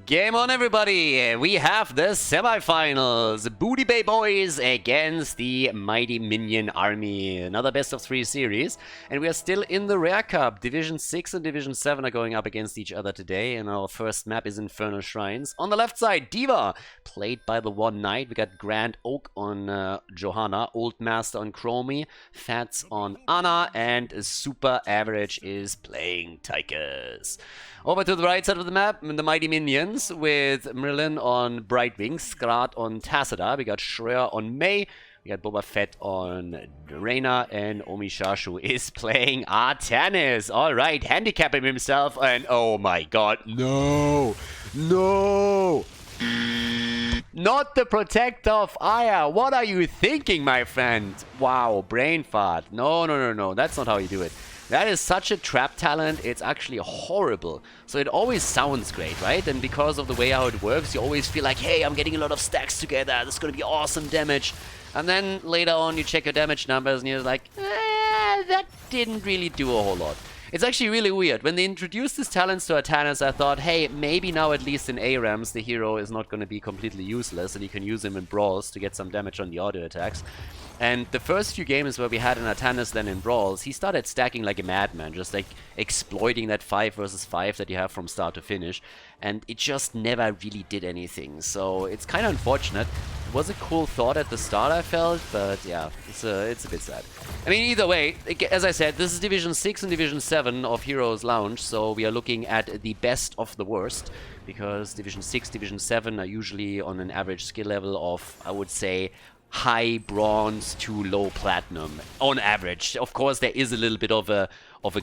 Game on, everybody! We have the semifinals. Booty Bay Boys against the Mighty Minion Army. Another best of 3 series. And we are still in the Rare Cup. Division 6 and Division 7 are going up against each other today. And our first map is Infernal Shrines. On the left side, Diva, played by the One Knight. We got Grand Oak on Johanna, Old Master on Chromie, Fats on Anna, and Super Average is playing Tychus. Over to the right side of the map, the Mighty Minions with Merlin on Brightwing, Skrat on Tacita. We got Shreya on Mei. We got Boba Fett on Reyna, and Omishashu is playing Artanis. All right, handicapping himself, and oh my god, no, no. Not the Protector of Aya. What are you thinking, my friend? Wow, brain fart. No. That's not how you do it. That is such a trap talent, it's actually horrible. So it always sounds great, right? And because of the way how it works, you always feel like, hey, I'm getting a lot of stacks together, this is gonna be awesome damage. And then later on you check your damage numbers and you're like, that didn't really do a whole lot. It's actually really weird. When they introduced these talents to Artanis, I thought, hey, maybe now at least in ARAMs the hero is not going to be completely useless and you can use him in Brawls to get some damage on the auto attacks. And the first few games where we had an Artanis then in Brawls, he started stacking like a madman, just like exploiting that 5 versus 5 that you have from start to finish. And it just never really did anything. So it's kind of unfortunate. It was a cool thought at the start, I felt, but yeah, it's a bit sad. I mean, either way, as I said, this is Division 6 and Division 7 of Heroes Lounge, so we are looking at the best of the worst, because Division 6, Division 7 are usually on an average skill level of, I would say, high bronze to low platinum on average. Of course, there is a little bit of a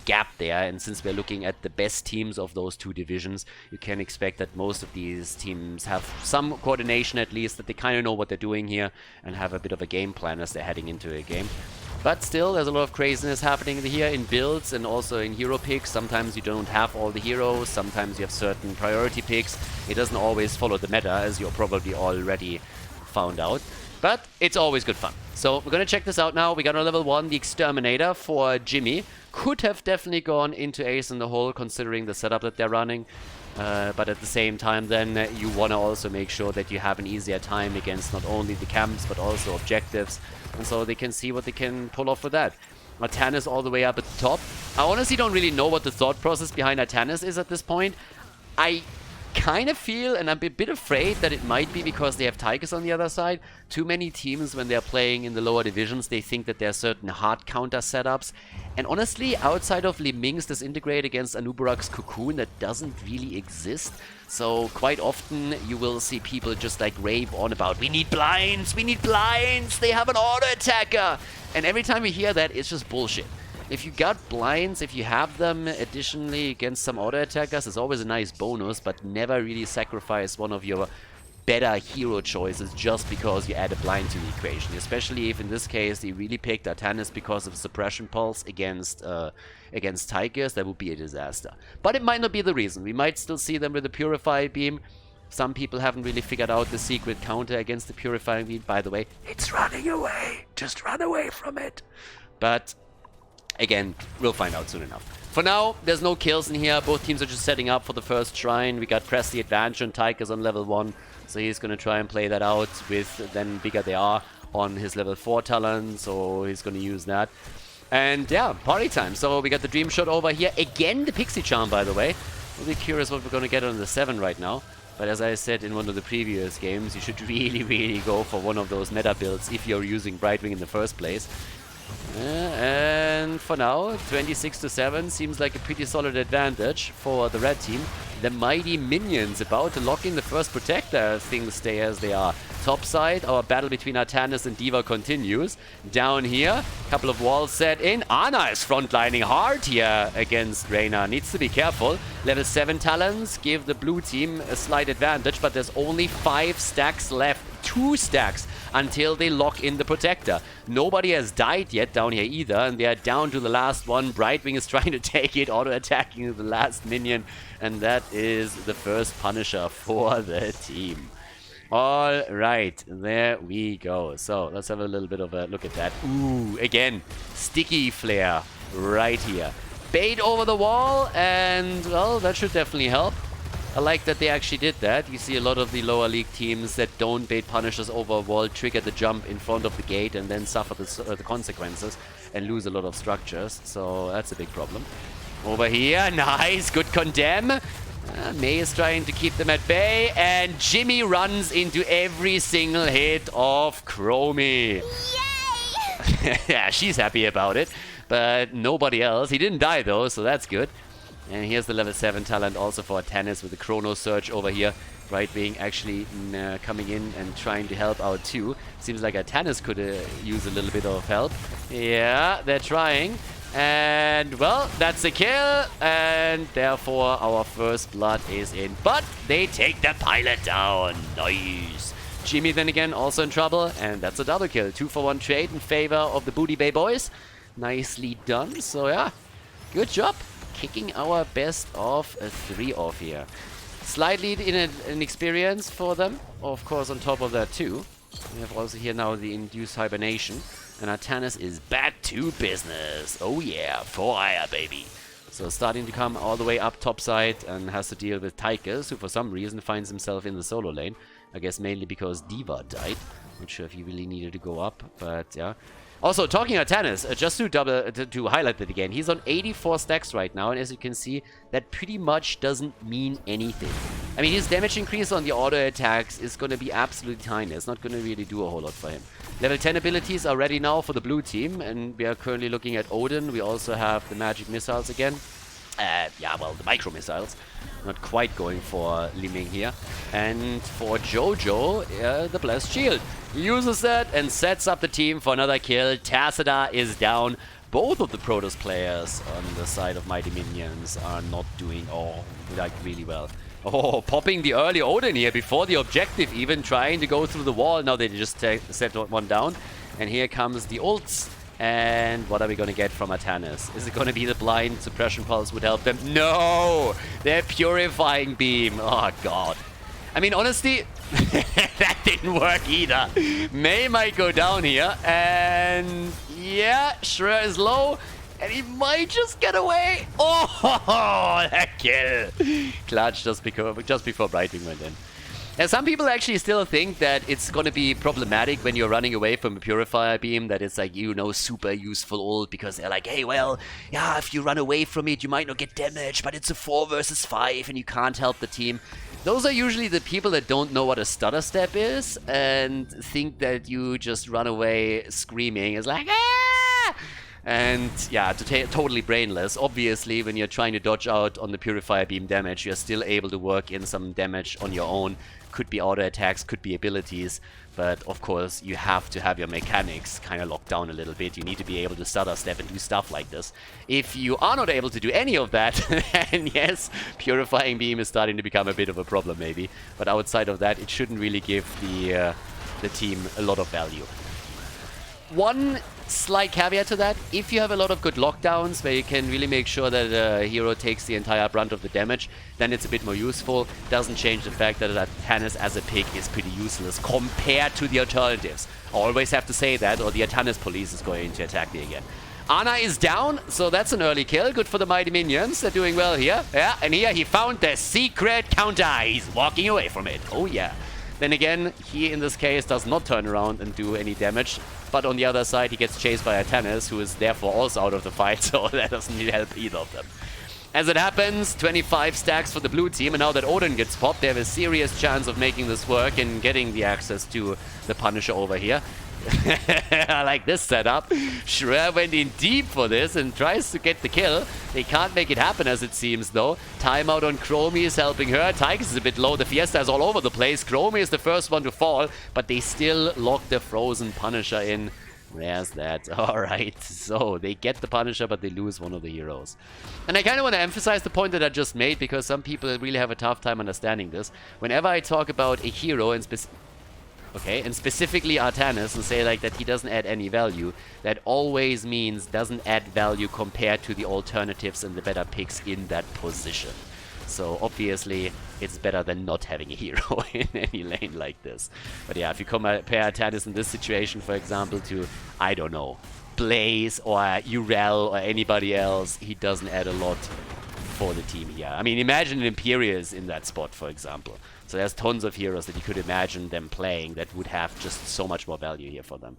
gap there, and since we're looking at the best teams of those two divisions, you can expect that most of these teams have some coordination, at least, that they kind of know what they're doing here and have a bit of a game plan as they're heading into a game. But still, there's a lot of craziness happening here in builds and also in hero picks. Sometimes you don't have all the heroes, sometimes you have certain priority picks. It doesn't always follow the meta, as you're probably already found out. But it's always good fun. So we're going to check this out now. We got our level 1, the Exterminator for Jimmy. Could have definitely gone into Ace in the hole considering the setup that they're running. But at the same time then you want to also make sure that you have an easier time against not only the camps but also objectives. And so they can see what they can pull off with that. Artanis all the way up at the top. I honestly don't really know what the thought process behind Artanis is at this point. I kind of feel, and I'm a bit afraid, that it might be because they have Tychus on the other side. Too many teams, when they're playing in the lower divisions, they think that there are certain hard counter setups. And honestly, outside of Li Ming's disintegrate against Anubarak's Cocoon, that doesn't really exist. So quite often you will see people just like rave on about, we need blinds, they have an auto attacker. And every time we hear that, it's just bullshit. If you got blinds, if you have them additionally against some auto attackers, it's always a nice bonus, but never really sacrifice one of your better hero choices just because you add a blind to the equation. Especially if in this case they really picked Artanis because of suppression pulse against Tychus, that would be a disaster. But it might not be the reason. We might still see them with the Purify Beam. Some people haven't really figured out the secret counter against the Purifying Beam. By the way, it's running away. Just run away from it. But again, we'll find out soon enough. For now, there's no kills in here. Both teams are just setting up for the first shrine. We got Press the Advantage on Tychus on level 1. So he's going to try and play that out with then Bigger They Are on his level 4 talent. So he's going to use that. And yeah, party time. So we got the Dream Shot over here. Again, the Pixie Charm, by the way. I'm really curious what we're going to get on the 7 right now. But as I said in one of the previous games, you should really go for one of those meta builds if you're using Brightwing in the first place. And for now, 26-7 seems like a pretty solid advantage for the red team. The Mighty Minions about to lock in the first Protector if things stay as they are. Top side, our battle between Artanis and Diva continues. Down here, a couple of walls set in. Ana is frontlining hard here against Reyna. Needs to be careful. Level 7 talents give the blue team a slight advantage, but there's only 5 stacks left. 2 stacks until they lock in the Protector. Nobody has died yet down here either, and they are down to the last one. Brightwing is trying to take it, auto-attacking the last minion, and that is the first Punisher for the team. All right, there we go. So let's have a little bit of a look at that. Ooh, again, sticky flare right here. Bait over the wall, and well, that should definitely help. I like that they actually did that. You see a lot of the lower league teams that don't bait Punishers over a wall, trigger the jump in front of the gate, and then suffer the consequences and lose a lot of structures. So that's a big problem. Over here, nice, good condemn. May is trying to keep them at bay, and Jimmy runs into every single hit of Chromie. Yay! Yeah, she's happy about it, but nobody else. He didn't die though, so that's good. And here's the level 7 talent also for Tennis with the Chrono Surge over here. Right Wing actually coming in and trying to help out too. Seems like a Tennis could use a little bit of help. Yeah, they're trying. And, well, that's a kill. And therefore, our first blood is in. But they take the pilot down. Nice. Jimmy then again also in trouble. And that's a double kill. 2-for-1 trade in favor of the Booty Bay boys. Nicely done. So, yeah, good job. Kicking our best of 3 off here. Slightly in an experience for them. Of course, on top of that too. We have also here now the induced hibernation. And our Tannis is back to business. Oh yeah, for hire, baby. So starting to come all the way up topside and has to deal with Tychus, who for some reason finds himself in the solo lane. I guess mainly because Diva died. Not sure if he really needed to go up, but yeah. Also, talking about Tannis, just to highlight that again, he's on 84 stacks right now, and as you can see, that pretty much doesn't mean anything. I mean, his damage increase on the auto attacks is going to be absolutely tiny. It's not going to really do a whole lot for him. Level 10 abilities are ready now for the blue team, and we are currently looking at Odin. We also have the magic missiles again. Yeah, well, the micro missiles. Not quite going for Liming here. And for Jojo, the Blessed Shield. He uses that and sets up the team for another kill. Tacita is down. Both of the Protoss players on the side of Mighty Minions are not doing really well. Oh, popping the early Odin here before the objective, even trying to go through the wall. Now they just set one down. And here comes the ults. And what are we going to get from Atanis? Is it going to be the blind suppression pulse would help them? No! They're purifying beam. Oh, God. I mean, honestly, that didn't work either. May might go down here. And yeah, Shreya is low. And he might just get away. Oh, that kill. Clutch just before Brightwing went in. Now, some people actually still think that it's going to be problematic when you're running away from a Purifier Beam, that it's like, you know, super useful ult, because they're like, hey, well, yeah, if you run away from it, you might not get damaged, but it's a 4 versus 5 and you can't help the team. Those are usually the people that don't know what a stutter step is and think that you just run away screaming. It's like, ah! And yeah, totally brainless. Obviously, when you're trying to dodge out on the Purifier Beam damage, you're still able to work in some damage on your own. Could be auto attacks, could be abilities, but of course you have to have your mechanics kind of locked down a little bit. You need to be able to stutter step and do stuff like this. If you are not able to do any of that, then yes, Purifying Beam is starting to become a bit of a problem maybe. But outside of that, it shouldn't really give the team a lot of value. One slight caveat to that, if you have a lot of good lockdowns where you can really make sure that a hero takes the entire brunt of the damage, then it's a bit more useful. Doesn't change the fact that Tannis as a pick is pretty useless compared to the alternatives. I always have to say that, or the Tannis police is going to attack me again. Ana is down, so that's an early kill. Good for the Mighty Minions. They're doing well here. Yeah, and here he found the secret counter. He's walking away from it. Oh yeah. Then again, he in this case does not turn around and do any damage. But on the other side, he gets chased by a Tannis, who is therefore also out of the fight, so that doesn't really help either of them. As it happens, 25 stacks for the blue team, and now that Odin gets popped, they have a serious chance of making this work and getting the access to the Punisher over here. I like this setup. Shreya went in deep for this and tries to get the kill. They can't make it happen as it seems though. Timeout on Chromie is helping her. Tychus is a bit low. The Fiesta is all over the place. Chromie is the first one to fall, but they still lock the frozen Punisher in. There's that. Alright, so they get the Punisher, but they lose one of the heroes. And I kind of want to emphasize the point that I just made, because some people really have a tough time understanding this. Whenever I talk about a hero and specifically Artanis, and say like that he doesn't add any value, that always means doesn't add value compared to the alternatives and the better picks in that position. So obviously it's better than not having a hero in any lane like this. But yeah, if you compare Artanis in this situation, for example, to, I don't know, Blaze or Urel or anybody else, he doesn't add a lot for the team here. I mean, imagine an Imperius in that spot, for example. So there's tons of heroes that you could imagine them playing that would have just so much more value here for them.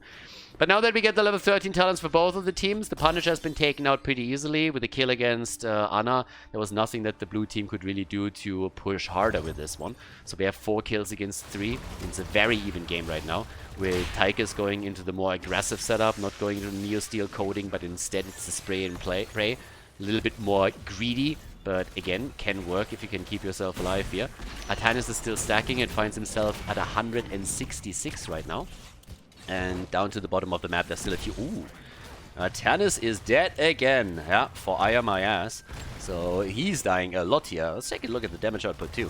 But now that we get the level 13 talents for both of the teams, the Punisher has been taken out pretty easily. With the kill against Ana, there was nothing that the blue team could really do to push harder with this one. So we have 4 kills against 3. It's a very even game right now, with Tychus going into the more aggressive setup, not going into the Neo-Steel coding, but instead it's the spray and pray. A little bit more greedy, but again, can work if you can keep yourself alive here. Artanis is still stacking and finds himself at 166 right now. And down to the bottom of the map, there's still a few... Ooh! Artanis is dead again. Yeah, for I am my ass. So he's dying a lot here. Let's take a look at the damage output too.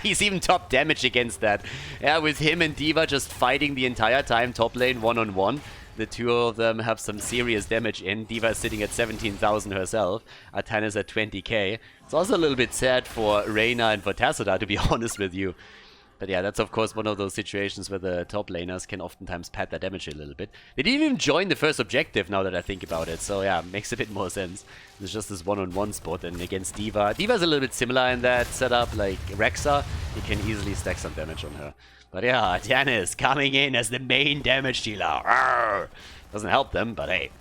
He's even top damage against that. Yeah, with him and D.Va just fighting the entire time top lane one-on-one. The two of them have some serious damage in. D.Va is sitting at 17,000 herself. Artanis at 20k. It's also a little bit sad for Reyna and for Tassadar, to be honest with you. But yeah, that's of course one of those situations where the top laners can oftentimes pad their damage a little bit. They didn't even join the first objective now that I think about it. So yeah, makes a bit more sense. There's just this one-on-one spot, and against D.Va. D.Va's a little bit similar in that setup, like Rexa. You can easily stack some damage on her. But yeah, Artanis coming in as the main damage dealer. Arrgh! Doesn't help them, but hey.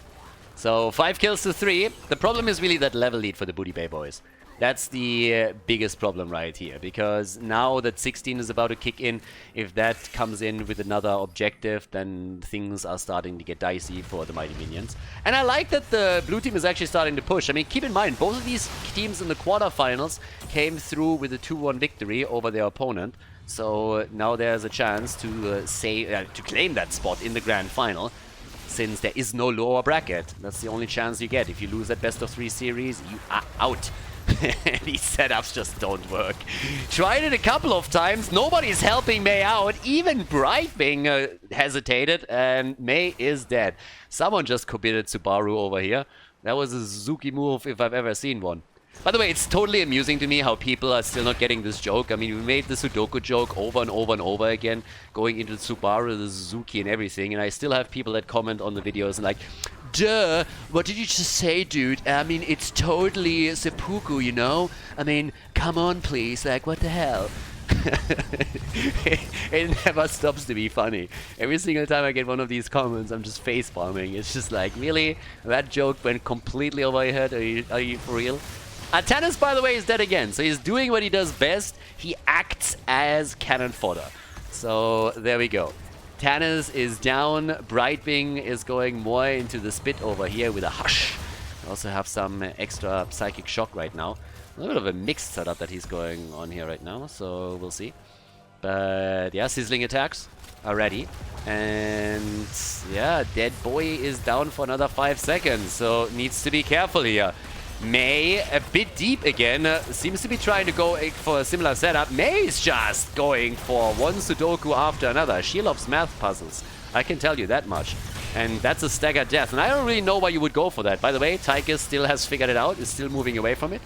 So 5 kills to 3. The problem is really that level lead for the Booty Bay boys. That's the biggest problem right here, because now that 16 is about to kick in, if that comes in with another objective, then things are starting to get dicey for the Mighty Minions. And I like that the blue team is actually starting to push. I mean, keep in mind, both of these teams in the quarterfinals came through with a 2-1 victory over their opponent. So now there's a chance to to claim that spot in the grand final, since there is no lower bracket. That's the only chance you get. If you lose that best of 3 series, you are out. These setups just don't work. Tried it a couple of times. Nobody's helping Mei out. Even Brightwing hesitated, and Mei is dead. Someone just committed Subaru over here. That was a Suzuki move if I've ever seen one. By the way, it's totally amusing to me how people are still not getting this joke. I mean, we made the Sudoku joke over and over and over again, going into the Subaru, the Suzuki and everything, and I still have people that comment on the videos and like, duh, what did you just say, dude? I mean, it's totally seppuku, you know? I mean, come on, please, like, what the hell? It never stops to be funny. Every single time I get one of these comments, I'm just facepalming. It's just like, really? That joke went completely over your head? Are you for real? Artanis, by the way, is dead again, so he's doing what he does best. He acts as cannon fodder. So, there we go. Artanis is down. Brightwing is going more into the spit over here with a hush. We also have some extra psychic shock right now. A little bit of a mixed setup that he's going on here right now, so we'll see. But yeah, sizzling attacks are ready. And yeah, Dead Boy is down for another 5 seconds, so needs to be careful here. Mei, a bit deep again, seems to be trying to go for a similar setup. Mei's just going for one Sudoku after another. She loves math puzzles, I can tell you that much. And that's a staggered death, and I don't really know why you would go for that. By the way, Tychus still has figured it out, is still moving away from it.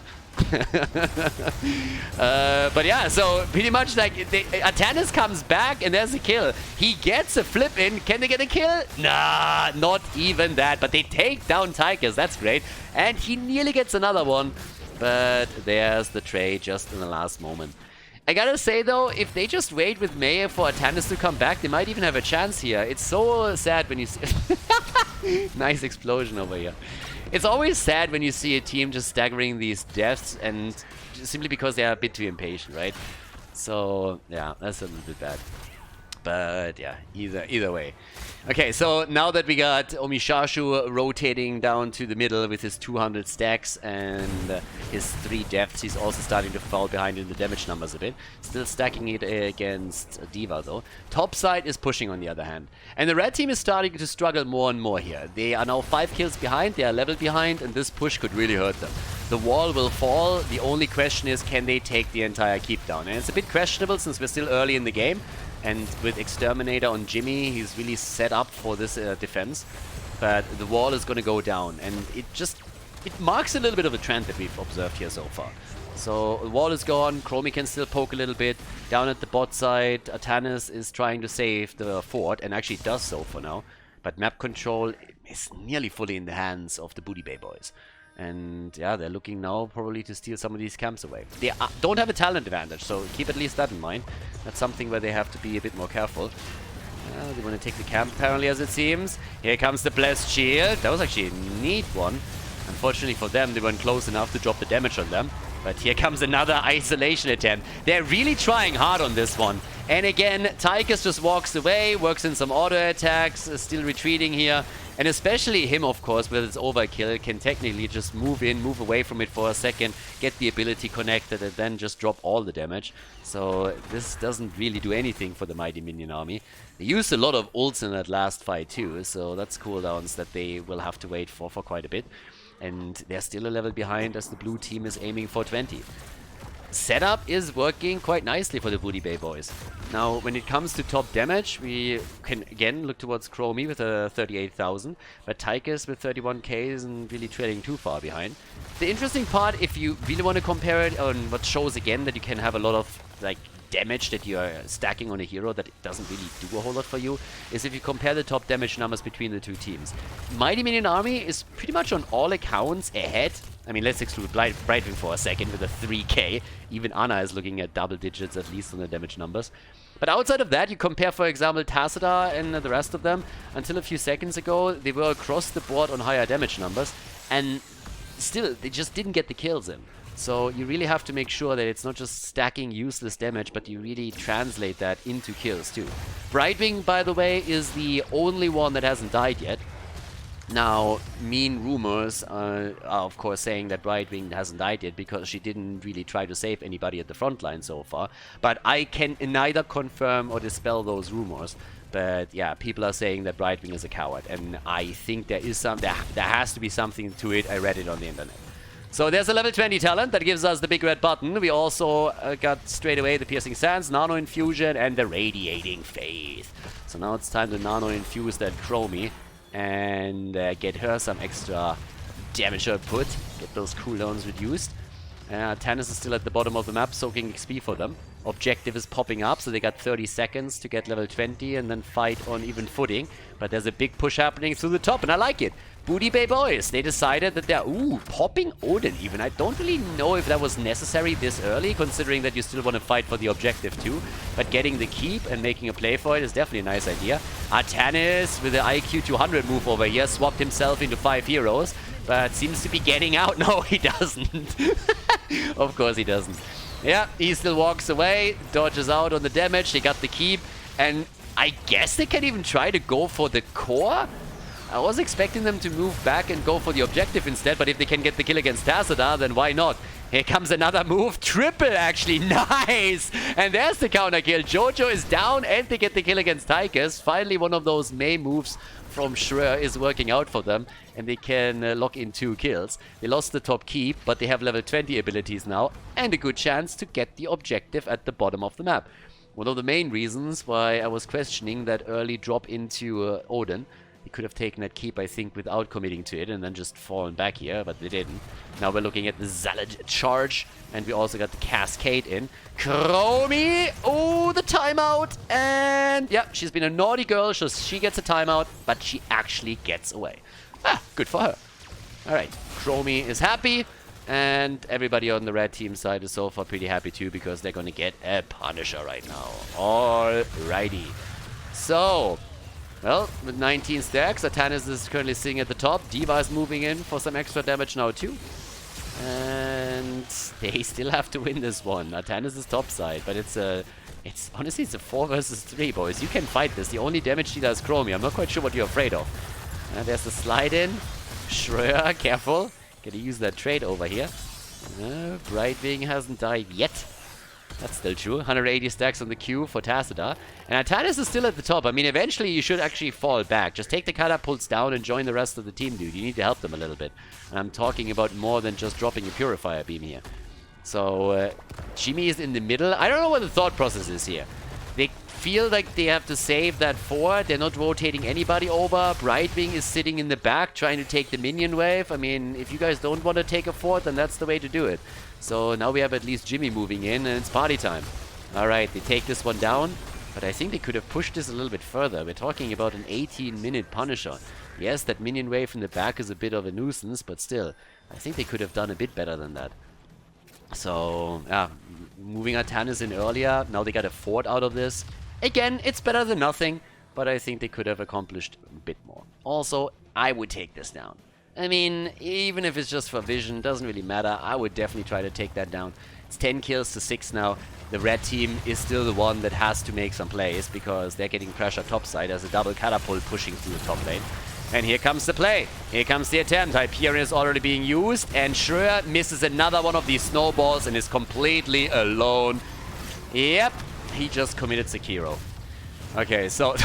But yeah, so pretty much like Artanis comes back and there's a kill. He gets a flip in. Can they get a kill? Nah, not even that. But they take down Tychus. That's great. And he nearly gets another one. But there's the trade just in the last moment. I gotta say though, if they just wait with Mei for Artanis to come back, they might even have a chance here. It's so sad when you see... Nice explosion over here. It's always sad when you see a team just staggering these deaths, and simply because they are a bit too impatient, right? So yeah, that's a little bit bad. But yeah, either way. Okay, so now that we got Omishashu rotating down to the middle with his 200 stacks and his 3 deaths, he's also starting to fall behind in the damage numbers a bit. Still stacking it against D.Va though. Top side is pushing on the other hand. And the red team is starting to struggle more and more here. They are now 5 kills behind, they are level behind, and this push could really hurt them. The wall will fall. The only question is, can they take the entire keep down? And it's a bit questionable since we're still early in the game. And with Exterminator on Jimmy, he's really set up for this defense. But the wall is going to go down. And it marks a little bit of a trend that we've observed here so far. So the wall is gone. Chromie can still poke a little bit. Down at the bot side, Artanis is trying to save the fort. And actually does so for now. But map control is nearly fully in the hands of the Booty Bay boys. And yeah, they're looking now probably to steal some of these camps away. They don't have a talent advantage, so keep at least that in mind. That's something where they have to be a bit more careful. They want to take the camp apparently, as it seems. Here comes the Blessed Shield. That was actually a neat one. Unfortunately for them, they weren't close enough to drop the damage on them. But here comes another isolation attempt. They're really trying hard on this one. And again, Tychus just walks away, works in some auto attacks, still retreating here. And especially him, of course, with his overkill, can technically just move in, move away from it for a second, get the ability connected, and then just drop all the damage. So this doesn't really do anything for the Mighty Minion army. They used a lot of ults in that last fight too, so that's cooldowns that they will have to wait for quite a bit. And they're still a level behind as the blue team is aiming for 20. Setup is working quite nicely for the Booty Bay boys. Now, when it comes to top damage, we can again look towards Chromie with a 38,000, but Tychus with 31k isn't really trailing too far behind. The interesting part, if you really want to compare it on what shows again that you can have a lot of like damage that you are stacking on a hero that doesn't really do a whole lot for you, is if you compare the top damage numbers between the two teams. Mighty Minion Army is pretty much on all accounts ahead. I mean, let's exclude Brightwing for a second with a 3k. Even Anna is looking at double digits at least on the damage numbers. But outside of that, you compare, for example, Tassadar and the rest of them. Until a few seconds ago, they were across the board on higher damage numbers. And still, they just didn't get the kills in. So you really have to make sure that it's not just stacking useless damage, but you really translate that into kills too. Brightwing, by the way, is the only one that hasn't died yet. Now, mean rumors are of course saying that Brightwing hasn't died yet because she didn't really try to save anybody at the front line so far. But I can neither confirm or dispel those rumors. But yeah, people are saying that Brightwing is a coward, and I think there has to be something to it. I read it on the internet. So there's a level 20 talent that gives us the big red button. We also got straight away the Piercing Sands, Nano Infusion, and the Radiating Faith. So now it's time to Nano Infuse that Chromie and get her some extra damage output, get those cooldowns reduced. Tannis is still at the bottom of the map, soaking XP for them. Objective is popping up, so they got 30 seconds to get level 20 and then fight on even footing. But there's a big push happening through the top, and I like it. Booty Bay boys, they decided that they're, popping Odin even. I don't really know if that was necessary this early, considering that you still want to fight for the objective too. But getting the keep and making a play for it is definitely a nice idea. Artanis with the IQ 200 move over here, swapped himself into 5 heroes, but seems to be getting out. No, he doesn't. Of course he doesn't. Yeah, he still walks away, dodges out on the damage, they got the keep, and I guess they can even try to go for the core? I was expecting them to move back and go for the objective instead, but if they can get the kill against Tassadar, then why not? Here comes another move. Triple, actually. Nice! And there's the counter kill. Jojo is down, and they get the kill against Tychus. Finally, one of those Mei moves from Schröer is working out for them, and they can lock in 2 kills. They lost the top keep, but they have level 20 abilities now, and a good chance to get the objective at the bottom of the map. One of the main reasons why I was questioning that early drop into Odin. He could have taken that keep, I think, without committing to it and then just fallen back here, but they didn't. Now we're looking at the Zalad charge, and we also got the Cascade in. Chromie! Oh, the timeout! And yeah, she's been a naughty girl, so she gets a timeout, but she actually gets away. Ah, good for her. Alright, Chromie is happy, and everybody on the red team side is so far pretty happy too, because they're gonna get a Punisher right now. Alrighty. So, well, with 19 stacks, Artanis is currently sitting at the top. D.Va is moving in for some extra damage now too. And they still have to win this one. Artanis is top side, but it's honestly it's a 4 versus 3, boys. You can fight this. The only damage dealer is Chromie. I'm not quite sure what you're afraid of. There's the slide in. Schröer, careful. Gonna use that trade over here. Brightwing hasn't died yet. That's still true. 180 stacks on the queue for Tassadar. And Artanis is still at the top. I mean, eventually you should actually fall back. Just take the catapults down and join the rest of the team, dude. You need to help them a little bit. And I'm talking about more than just dropping a Purifier Beam here. So, Jimmy is in the middle. I don't know what the thought process is here. They feel like they have to save that 4. They're not rotating anybody over. Brightwing is sitting in the back trying to take the minion wave. I mean, if you guys don't want to take a 4th, then that's the way to do it. So now we have at least Jimmy moving in, and it's party time. Alright, they take this one down, but I think they could have pushed this a little bit further. We're talking about an 18-minute Punisher. Yes, that minion wave in the back is a bit of a nuisance, but still. I think they could have done a bit better than that. So, yeah, moving Artanis in earlier. Now they got a fort out of this. Again, it's better than nothing, but I think they could have accomplished a bit more. Also, I would take this down. I mean, even if it's just for vision, doesn't really matter. I would definitely try to take that down. It's 10 kills to 6 now. The red team is still the one that has to make some plays because they're getting pressure topside as a double catapult pushing through the top lane. And here comes the play. Here comes the attempt. Hyperion is already being used, and Schröer misses another one of these snowballs and is completely alone. Yep, he just committed Sekiro. Okay, so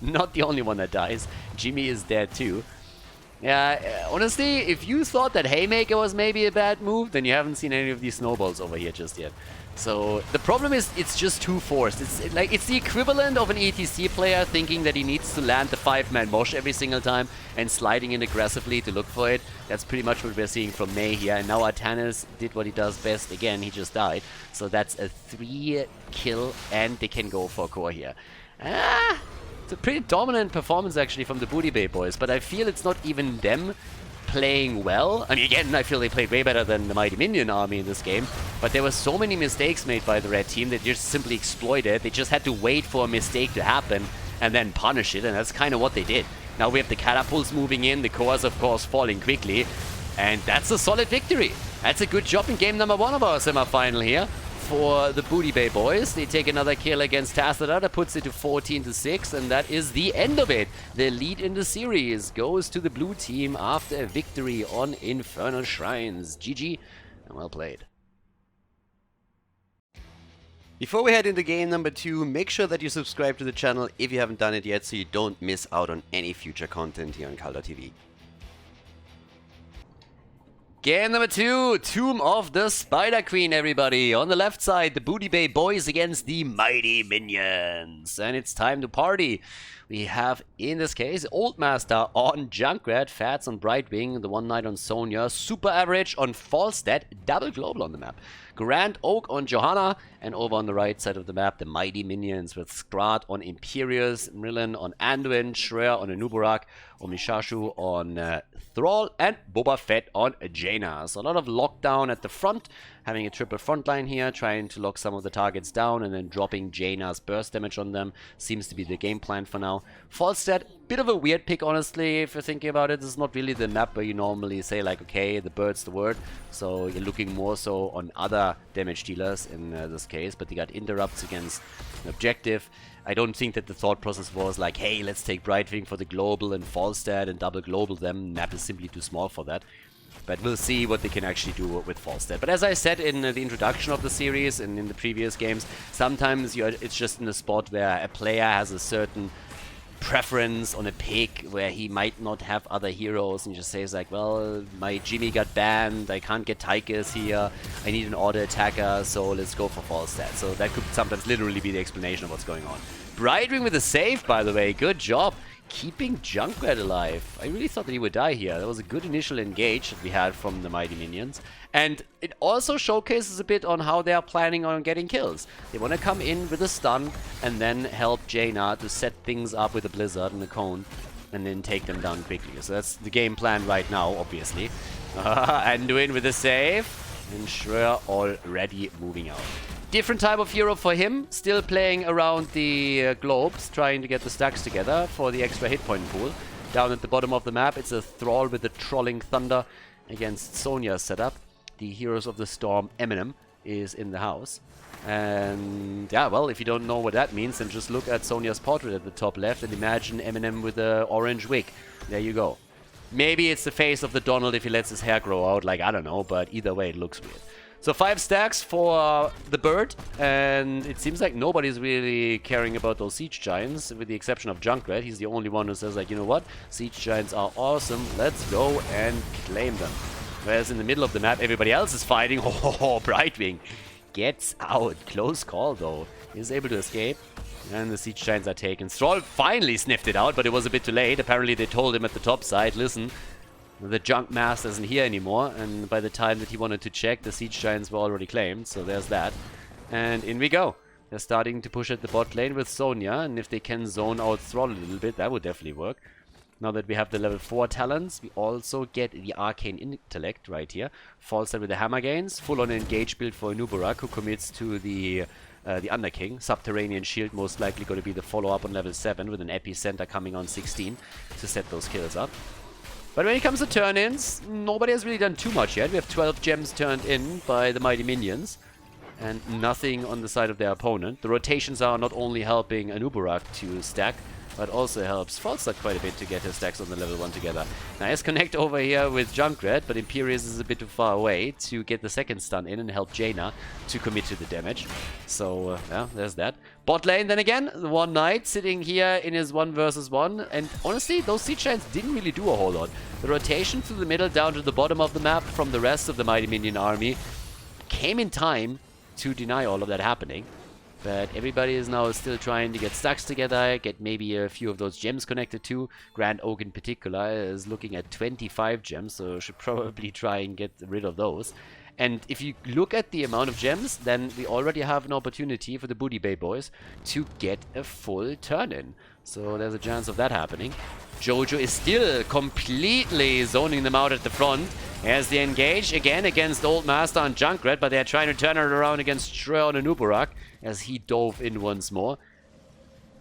not the only one that dies. Jimmy is dead too. Yeah, honestly, if you thought that Haymaker was maybe a bad move, then you haven't seen any of these snowballs over here just yet. So the problem is it's just too forced. It's the equivalent of an ETC player thinking that he needs to land the 5-man mosh every single time and sliding in aggressively to look for it. That's pretty much what we're seeing from Mei here. And now Artanis did what he does best. Again, he just died. So that's a 3 kill and they can go for core here. It's a pretty dominant performance actually from the Booty Bay boys, but I feel it's not even them playing well. I mean, again, I feel they played way better than the Mighty Minion army in this game, but there were so many mistakes made by the red team that just simply exploited. They just had to wait for a mistake to happen and then punish it, and that's kind of what they did. Now we have the catapults moving in, the cores of course falling quickly, and that's a solid victory. That's a good job in game number 1 of our semi-final here for the Booty Bay boys. They take another kill against Tassadar that puts it to 14 to 6, and that is the end of it. The lead in the series goes to the blue team after a victory on Infernal Shrines. GG and well played. Before we head into game number 2, make sure that you subscribe to the channel if you haven't done it yet so you don't miss out on any future content here on Khaldor TV. Game number 2, Tomb of the Spider Queen, everybody. On the left side, the Booty Bay boys against the Mighty Minions. And it's time to party. We have, in this case, Old Master on Junkrat, Fats on Brightwing, the One Knight on Sonya, Super Average on Falstad, Double Global on the map. Grand Oak on Johanna, and over on the right side of the map, the Mighty Minions with Skrat on Imperius, Merlin on Anduin, Schröer on Anubarak, Omishashu on Thrall, and Boba Fett on Jaina. So a lot of lockdown at the front, having a triple front line here, trying to lock some of the targets down and then dropping Jaina's burst damage on them. Seems to be the game plan for now. Falstad, bit of a weird pick, honestly, if you're thinking about it. This is not really the map where you normally say, like, okay, the bird's the word. So you're looking more so on other damage dealers in this case, but they got interrupts against an objective. I don't think that the thought process was like, hey, let's take Brightwing for the global and Falstad and double global them. Map is simply too small for that. But we'll see what they can actually do with Falstad. But as I said in the introduction of the series and in the previous games, sometimes it's just in a spot where a player has a certain preference on a pick where he might not have other heroes and just says like, well, my Jimmy got banned, I can't get Tychus here, I need an auto attacker, so let's go for Falstad. So that could sometimes literally be the explanation of what's going on. Brightwing with a save, by the way, good job keeping Junkrat alive. I really thought that he would die here. That was a good initial engage that we had from the Mighty Minions. And it also showcases a bit on how they are planning on getting kills. They want to come in with a stun and then help Jaina to set things up with a blizzard and a cone and then take them down quickly. So that's the game plan right now, obviously. Anduin with a save and Schröer already moving out. Different type of hero for him, still playing around the globes, trying to get the stacks together for the extra hit point pool. Down at the bottom of the map, it's a Thrall with the Trolling Thunder against Sonya's setup. The Heroes of the Storm Eminem is in the house. And yeah, well, if you don't know what that means, then just look at Sonya's portrait at the top left and imagine Eminem with the orange wig. There you go. Maybe it's the face of the Donald if he lets his hair grow out, like, I don't know, but either way, it looks weird. So 5 stacks for the bird, and it seems like nobody's really caring about those siege giants, with the exception of Junkrat. He's the only one who says, like, you know what, siege giants are awesome, let's go and claim them. Whereas in the middle of the map, everybody else is fighting. Oh, Brightwing gets out. Close call, though. He's able to escape, and the siege giants are taken. Thrall finally sniffed it out, but it was a bit too late. Apparently, they told him at the top side, listen, the Junk Master isn't here anymore, and by the time that he wanted to check, the siege giants were already claimed, so there's that. And in we go. They're starting to push at the bot lane with Sonya, and if they can zone out Thrall a little bit, that would definitely work. Now that we have the level 4 talents, we also get the Arcane Intellect right here. Falstad with the Hammer Gains, full-on engage build for Anubarak, who commits to the Underking. Subterranean Shield most likely going to be the follow-up on level 7 with an Epicenter coming on 16 to set those kills up. But when it comes to turn-ins, nobody has really done too much yet. We have 12 gems turned in by the mighty minions and nothing on the side of their opponent. The rotations are not only helping Anubarak to stack, but also helps Falstad quite a bit to get his stacks on the level 1 together. Nice connect over here with Junkrat, but Imperius is a bit too far away to get the second stun in and help Jaina to commit to the damage. So, yeah, there's that. Bot lane, then again, the one knight sitting here in his 1 versus 1. And honestly, those siege giants didn't really do a whole lot. The rotation through the middle down to the bottom of the map from the rest of the mighty minion army came in time to deny all of that happening. But everybody is now still trying to get stacks together, get maybe a few of those gems connected too. Grand Oak in particular is looking at 25 gems, so should probably try and get rid of those. And if you look at the amount of gems, then we already have an opportunity for the Booty Bay boys to get a full turn-in. So there's a chance of that happening. Jojo is still completely zoning them out at the front as they engage again against Old Master and Junkrat, but they're trying to turn it around against Shreon and Anubarak as he dove in once more.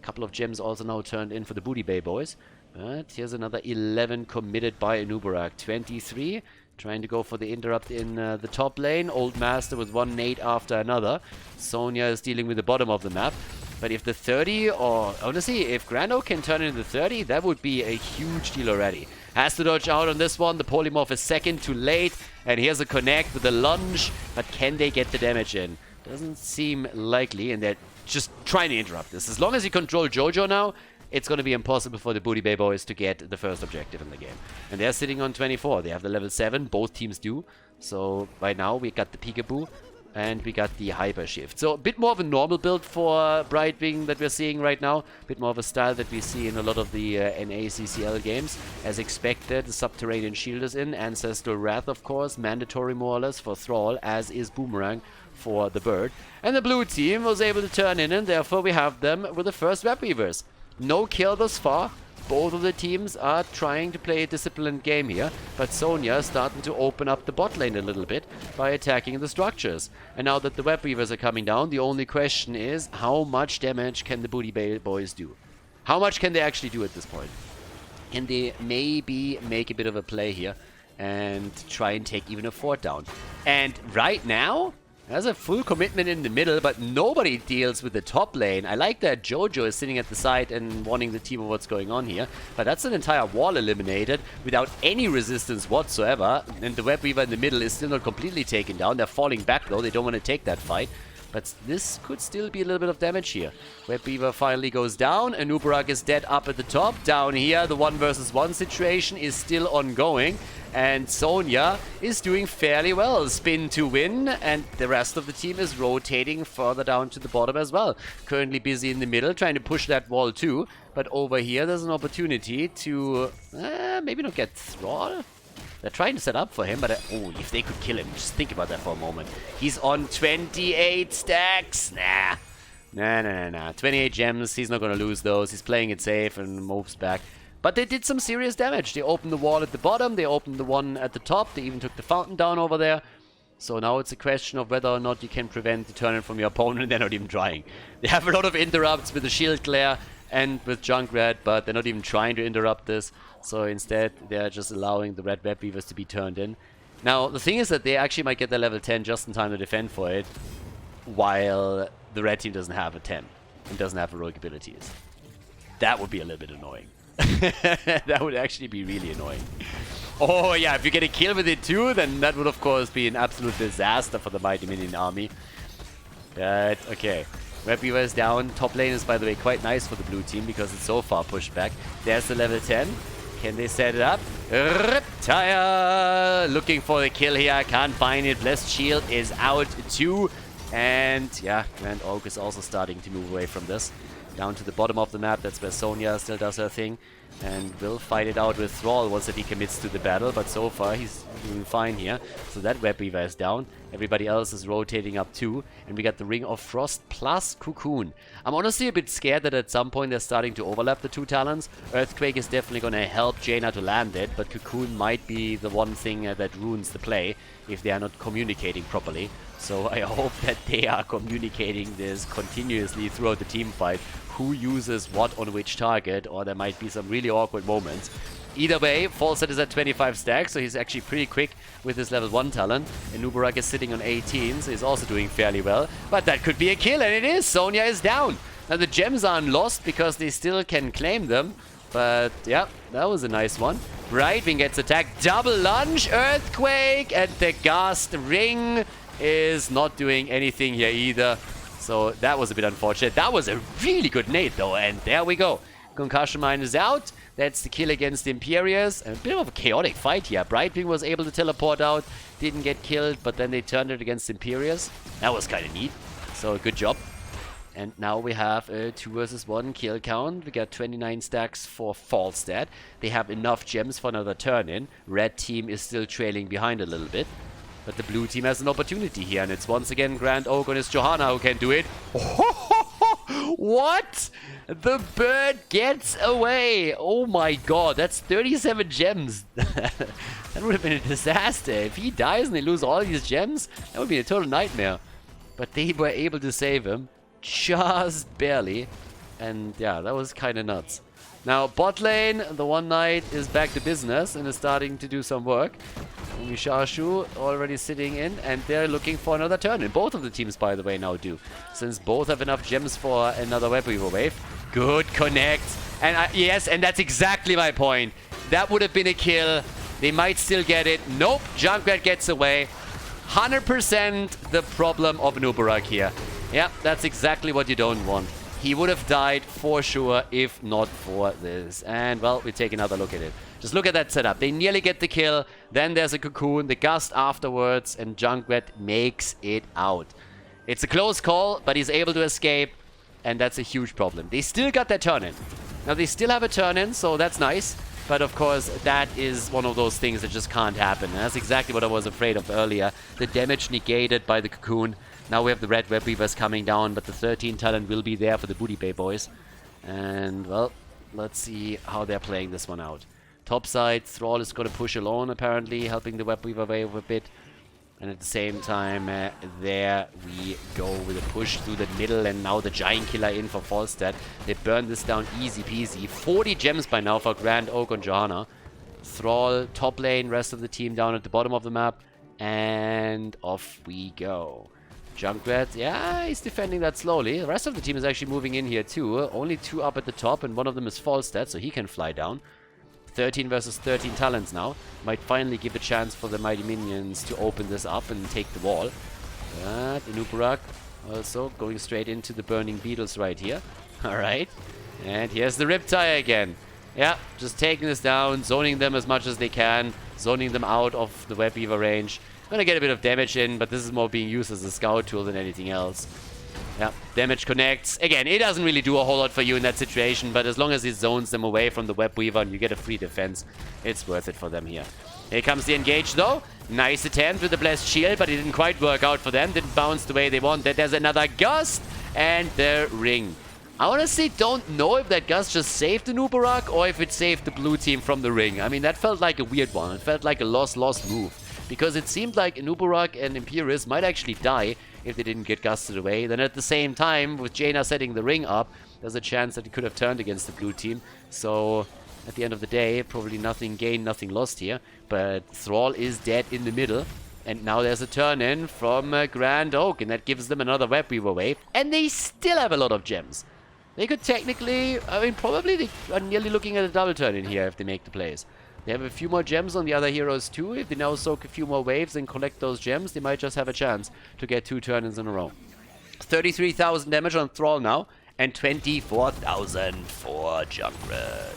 A couple of gems also now turned in for the Booty Bay boys. But here's another 11 committed by Anubarak. 23 trying to go for the interrupt in the top lane. Old Master with one nade after another. Sonya is dealing with the bottom of the map. But if the 30, or honestly, if Grando can turn into the 30, that would be a huge deal already. Has to dodge out on this one. The Polymorph is second, too late. And here's a connect with a lunge. But can they get the damage in? Doesn't seem likely, and they're just trying to interrupt this. As long as you control Jojo now, it's going to be impossible for the Booty Bay boys to get the first objective in the game. And they're sitting on 24. They have the level 7. Both teams do. So by now we got the Peekaboo. And we got the Hyper Shift. So a bit more of a normal build for Brightwing that we're seeing right now. A bit more of a style that we see in a lot of the NACCL games. As expected, the Subterranean Shield is in. Ancestral Wrath, of course. Mandatory more or less for Thrall, as is Boomerang for the Bird. And the blue team was able to turn in, and therefore we have them with the first Web Weavers. No kill thus far. Both of the teams are trying to play a disciplined game here, but Sonya is starting to open up the bot lane a little bit by attacking the structures. And now that the Web Weavers are coming down, the only question is how much damage can the Booty Bay boys do? How much can they actually do at this point? Can they maybe make a bit of a play here and try and take even a fort down? And right now, there's a full commitment in the middle, but nobody deals with the top lane. I like that Jojo is sitting at the side and warning the team of what's going on here. But that's an entire wall eliminated without any resistance whatsoever. And the Web Weaver in the middle is still not completely taken down. They're falling back though. They don't want to take that fight. But this could still be a little bit of damage here. Web Weaver finally goes down. Anubarak is dead up at the top. Down here, the 1 versus 1 situation is still ongoing. And Sonya is doing fairly well. Spin to win. And the rest of the team is rotating further down to the bottom as well. Currently busy in the middle, trying to push that wall too. But over here, there's an opportunity to maybe not get Thrall. They're trying to set up for him, but oh, if they could kill him, just think about that for a moment. He's on 28 stacks. Nah. 28 gems, he's not going to lose those. He's playing it safe and moves back. But they did some serious damage. They opened the wall at the bottom, they opened the one at the top, they even took the fountain down over there. So now it's a question of whether or not you can prevent the turn-in from your opponent, and they're not even trying. They have a lot of interrupts with the shield glare and with Junkrat, but they're not even trying to interrupt this. So instead, they're just allowing the red Web Weavers to be turned in. Now, the thing is that they actually might get their level 10 just in time to defend for it, while the red team doesn't have a 10 and doesn't have heroic abilities. That would be a little bit annoying. That would actually be really annoying. Oh yeah, if you get a kill with it too, then that would of course be an absolute disaster for the mighty minion army. But okay. Web Weaver is down. Top lane is, by the way, quite nice for the blue team because it's so far pushed back. There's the level 10. Can they set it up? Riptire! Looking for the kill here. Can't find it. Blessed Shield is out too. And yeah, Grand Oak is also starting to move away from this. Down to the bottom of the map. That's where Sonya still does her thing. And will fight it out with Thrall once that he commits to the battle. But so far, he's doing fine here. So that Web Weaver is down. Everybody else is rotating up too. And we got the Ring of Frost plus Cocoon. I'm honestly a bit scared that at some point they're starting to overlap the two talents. Earthquake is definitely going to help Jaina to land it, but Cocoon might be the one thing that ruins the play if they are not communicating properly. So I hope that they are communicating this continuously throughout the team fight. Who uses what on which target, or there might be some really awkward moments. Either way, Falset is at 25 stacks, so he's actually pretty quick with his level 1 talent. And Nubarak is sitting on 18, so he's also doing fairly well. But that could be a kill, and it is! Sonya is down! Now the gems aren't lost because they still can claim them. But yeah, that was a nice one. Brightwing gets attacked, double lunge, Earthquake, and the Gust Ring is not doing anything here either. So that was a bit unfortunate. That was a really good nade though, and there we go. Concussion Mine is out. That's the kill against Imperius. A bit of a chaotic fight here. Brightwing was able to teleport out, didn't get killed, but then they turned it against Imperius. That was kind of neat. So good job. And now we have a 2 versus 1 kill count. We got 29 stacks for Falstad. They have enough gems for another turn in. Red team is still trailing behind a little bit. But the blue team has an opportunity here, and it's once again Grand Oak and it's Johanna who can do it. What? The bird gets away. Oh my god, that's 37 gems. That would have been a disaster. If he dies and they lose all these gems, that would be a total nightmare. But they were able to save him. Just barely. And yeah, that was kind of nuts. Now, bot lane, the One Knight is back to business and is starting to do some work. Mishashu already sitting in, and they're looking for another turn. And both of the teams, by the way, now do. Since both have enough gems for another Web Weaver wave. Good connect. And yes, and that's exactly my point. That would have been a kill. They might still get it. Nope, Junkrat gets away. 100% the problem of Nubarak here. Yeah, that's exactly what you don't want. He would have died for sure if not for this. And, well, we take another look at it. Just look at that setup. They nearly get the kill. Then there's a Cocoon, the Gust afterwards, and Junkrat makes it out. It's a close call, but he's able to escape, and that's a huge problem. They still got their turn in. Now, they still have a turn in, so that's nice. But, of course, that is one of those things that just can't happen. And that's exactly what I was afraid of earlier. The damage negated by the Cocoon. Now we have the Red Web Weavers coming down, but the 13 talent will be there for the Booty Bay boys. And, well, let's see how they're playing this one out. Top side, Thrall is going to push alone, apparently, helping the Web Weaver wave a bit. And at the same time, there we go with a push through the middle, and now the Giant Killer in for Falstad. They burn this down easy peasy. 40 gems by now for Grand Oak and Johanna. Thrall, top lane, rest of the team down at the bottom of the map. And off we go. Junkrat, yeah, he's defending that slowly. The rest of the team is actually moving in here too. Only 2 up at the top, and one of them is Falstad, so he can fly down. 13 versus 13 talents now. Might finally give a chance for the Mighty Minions to open this up and take the wall. But Nubarak also going straight into the Burning Beetles right here. Alright. And here's the Riptide again. Yeah, just taking this down, zoning them as much as they can. Zoning them out of the Web Weaver range. Gonna get a bit of damage in, but this is more being used as a scout tool than anything else. Yeah, damage connects. Again, it doesn't really do a whole lot for you in that situation, but as long as it zones them away from the Web Weaver and you get a free defense, it's worth it for them here. Here comes the engage though. Nice attempt with the Blessed Shield, but it didn't quite work out for them. Didn't bounce the way they wanted. There's another Gust and the Ring. I honestly don't know if that Gust just saved the Nubarak or if it saved the blue team from the Ring. I mean, that felt like a weird one. It felt like a lost move. Because it seemed like Nubarak and Imperius might actually die if they didn't get gusted away. Then at the same time, with Jaina setting the ring up, there's a chance that he could have turned against the blue team. So, at the end of the day, probably nothing gained, nothing lost here. But Thrall is dead in the middle. And now there's a turn in from Grand Oak, and that gives them another Web Weaver wave. And they still have a lot of gems. They could technically, I mean, probably they are nearly looking at a double turn in here if they make the plays. They have a few more gems on the other heroes too. If they now soak a few more waves and collect those gems, they might just have a chance to get 2 turn-ins in a row. 33,000 damage on Thrall now, and 24,000 for Junkrat.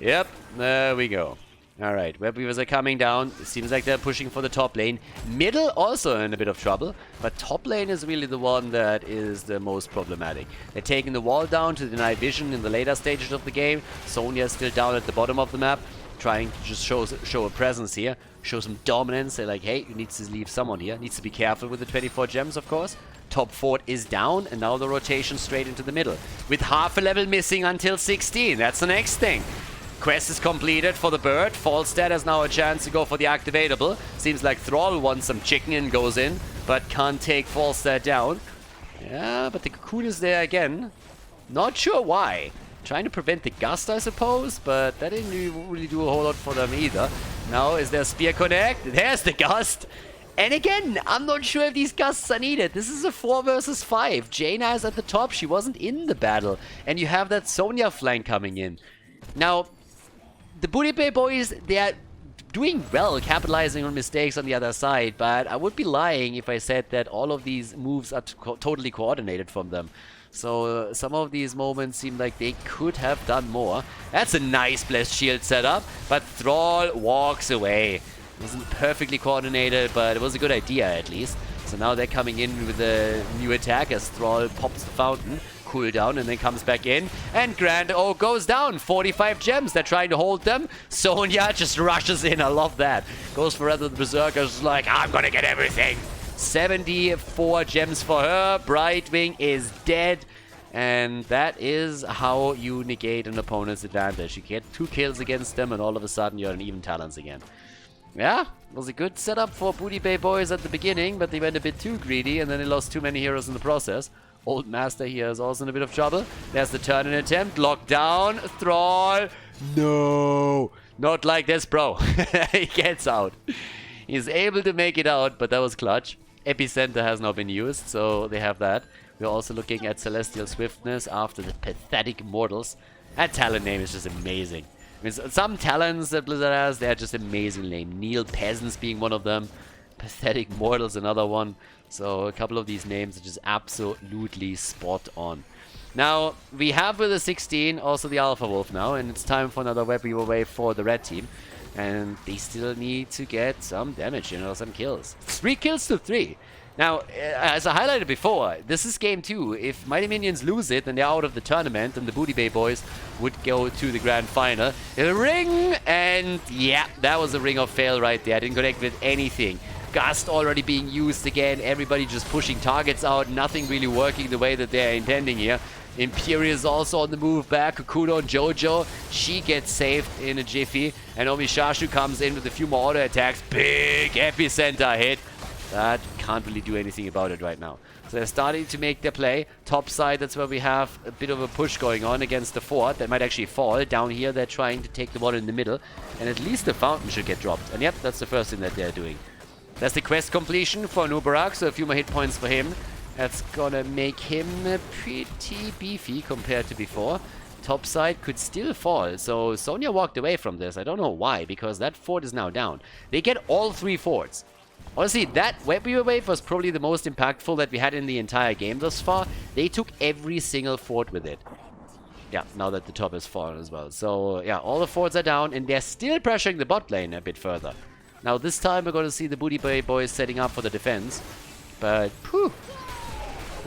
Yep, there we go. Alright, Web Weavers are coming down. It seems like they're pushing for the top lane. Middle also in a bit of trouble, but top lane is really the one that is the most problematic. They're taking the wall down to deny vision in the later stages of the game. Sonya is still down at the bottom of the map, trying to just show a presence here. show some dominance. They're like, hey, you need to leave someone here. Needs to be careful with the 24 gems, of course. Top fort is down, and now the rotation straight into the middle. With half a level missing until 16. That's the next thing. Quest is completed for the bird. Falstad has now a chance to go for the activatable. Seems like Thrall wants some chicken and goes in, but can't take Falstad down. Yeah, but the cocoon is there again. Not sure why. Trying to prevent the gust, I suppose, but that didn't really do a whole lot for them either. Now, is there a spear connect? There's the gust. And again, I'm not sure if these gusts are needed. This is a 4 versus 5. Jaina is at the top. She wasn't in the battle. And you have that Sonya flank coming in. Now, the Booty Bay boys, they're doing well, capitalizing on mistakes on the other side. But I would be lying if I said that all of these moves are totally coordinated from them. So some of these moments seem like they could have done more. That's a nice blessed shield setup. But Thrall walks away. It wasn't perfectly coordinated, but it was a good idea at least. So now they're coming in with a new attack as Thrall pops the fountain, cooldown, and then comes back in. And Grand O goes down. 45 gems. They're trying to hold them. Sonya just rushes in. I love that. Goes for rather the Berserkers like, I'm gonna get everything. 74 gems for her. Brightwing is dead. And that is how you negate an opponent's advantage. You get 2 kills against them, and all of a sudden you're on even talents again. Yeah, it was a good setup for Booty Bay boys at the beginning, but they went a bit too greedy, and then they lost too many heroes in the process. Old Master here is also in a bit of trouble. There's the turn and attempt. Locked down. Thrall. No. Not like this, bro. He gets out. He's able to make it out, but that was clutch. Epicenter has now been used, so they have that. We're also looking at Celestial Swiftness after the Pathetic Mortals. That talent name is just amazing. I mean, some talents that Blizzard has, they're just amazing name. Neil Peasants being one of them. Pathetic Mortals another one. So a couple of these names are just absolutely spot on. Now, we have with the 16 also the Alpha Wolf now, and it's time for another web giveaway for the red team. And they still need to get some damage, you know, some kills. 3 kills to 3. Now, as I highlighted before, this is game 2. If Mighty Minions lose it, then they're out of the tournament, and the Booty Bay boys would go to the grand final. A ring, and yeah, that was a ring of fail right there. Didn't connect with anything. Gust already being used again. Everybody just pushing targets out. Nothing really working the way that they're intending here. Imperius also on the move back. Kukuno and Jojo. She gets saved in a jiffy. And Omishashu comes in with a few more auto attacks. Big epicenter hit. That can't really do anything about it right now. So they're starting to make their play. Top side, that's where we have a bit of a push going on against the fort. That might actually fall. Down here, they're trying to take the one in the middle. And at least the fountain should get dropped. And yep, that's the first thing that they're doing. That's the quest completion for Nubarak, so a few more hit points for him. That's gonna make him pretty beefy compared to before. Top side could still fall, so Sonya walked away from this. I don't know why, because that fort is now down. They get all 3 forts. Honestly, that web wave was probably the most impactful that we had in the entire game thus far. They took every single fort with it. Yeah, now that the top has fallen as well. So, yeah, all the forts are down, and they're still pressuring the bot lane a bit further. Now, this time we're going to see the Booty Bay boys setting up for the defense. But, whew.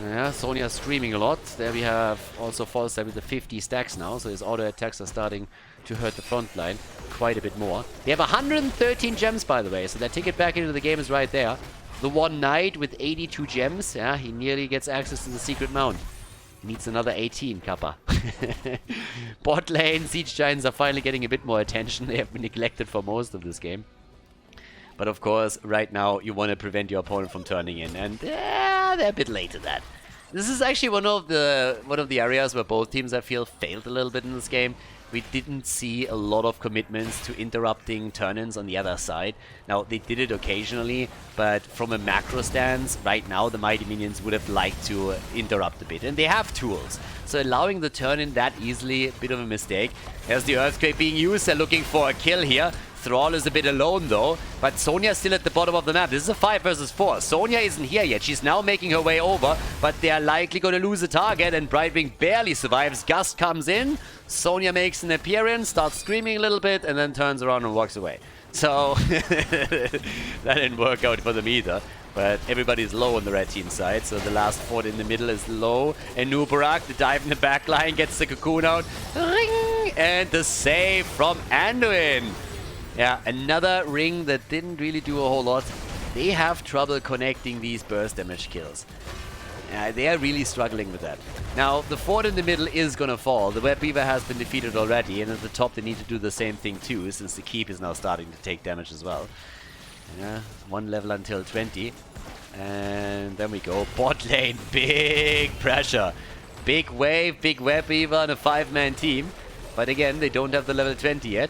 Yeah, Sonya screaming a lot. There we have also Falstad with the 50 stacks now, so his auto attacks are starting to hurt the front line quite a bit more. They have 113 gems, by the way, so their ticket back into the game is right there. The one knight with 82 gems, yeah, he nearly gets access to the secret mount. He needs another 18, Kappa. Bot lane, Siege Giants are finally getting a bit more attention. They have been neglected for most of this game. But of course, right now, you want to prevent your opponent from turning in, and they're a bit late to that. This is actually one of the areas where both teams, I feel, failed a little bit in this game. We didn't see a lot of commitments to interrupting turn-ins on the other side. Now, they did it occasionally, but from a macro stance, right now, the Mighty Minions would have liked to interrupt a bit. And they have tools. So allowing the turn-in that easily, a bit of a mistake. There's the Earthquake being used. They're looking for a kill here. Thrall is a bit alone though, but Sonya is still at the bottom of the map. This is a 5 versus 4. Sonya isn't here yet. She's now making her way over, but they're likely going to lose a target, and Brightwing barely survives. Gust comes in, Sonya makes an appearance, starts screaming a little bit, and then turns around and walks away. So, that didn't work out for them either. But everybody's low on the red team side, so the last fort in the middle is low. And Nubarak, the dive in the back line, gets the cocoon out. Ring! And the save from Anduin. Yeah, another ring that didn't really do a whole lot. They have trouble connecting these burst damage kills. They are really struggling with that. Now, the fort in the middle is gonna fall. The Web Weaver has been defeated already, and at the top they need to do the same thing too, since the keep is now starting to take damage as well. Yeah, 1 level until 20. And then we go. Bot lane, big pressure. Big wave, big Web Weaver on a 5-man team. But again, they don't have the level 20 yet.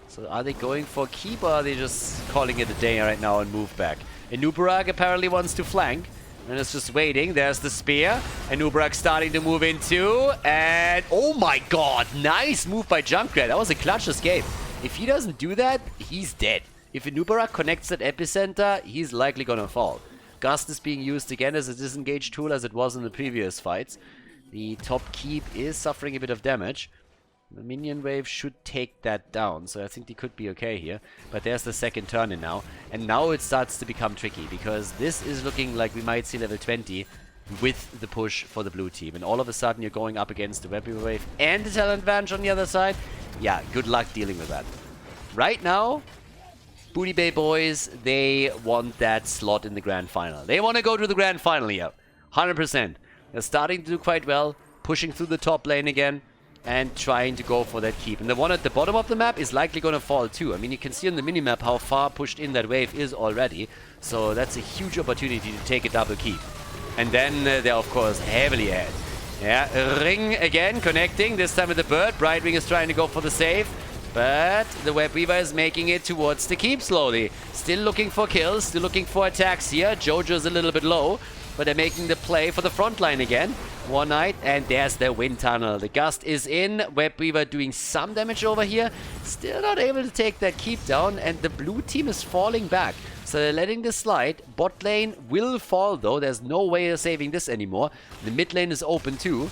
So are they going for keep, or are they just calling it a day right now and move back? Anubarak apparently wants to flank. And it's just waiting. There's the spear. And Uberak starting to move in too. And oh my god, nice move by Junkrat. That was a clutch escape. If he doesn't do that, he's dead. If Uberak connects at epicenter, he's likely gonna fall. Gust is being used again as a disengage tool as it was in the previous fights. The top keep is suffering a bit of damage. The minion wave should take that down, so I think they could be okay here. But there's the second turn in now. And now it starts to become tricky, because this is looking like we might see level 20 with the push for the blue team. And all of a sudden you're going up against the Web Weaver wave and the talent advantage on the other side. Yeah, good luck dealing with that. Right now, Booty Bay boys, they want that slot in the grand final. They want to go to the grand final here. 100%. They're starting to do quite well, pushing through the top lane again. And trying to go for that keep. And the one at the bottom of the map is likely going to fall too. I mean, you can see on the minimap how far pushed in that wave is already. So that's a huge opportunity to take a double keep. And then they're, of course, heavily ahead. Yeah, Ring again, connecting. This time with the bird. Brightwing is trying to go for the save. But the Web Weaver is making it towards the keep slowly. Still looking for kills. Still looking for attacks here. Jojo's a little bit low. But they're making the play for the front line again. One Knight, and there's the wind tunnel. The gust is in. Web Weaver doing some damage over here. Still not able to take that keep down, and the blue team is falling back. So they're letting this slide. Bot lane will fall though. There's no way of saving this anymore. The mid lane is open too.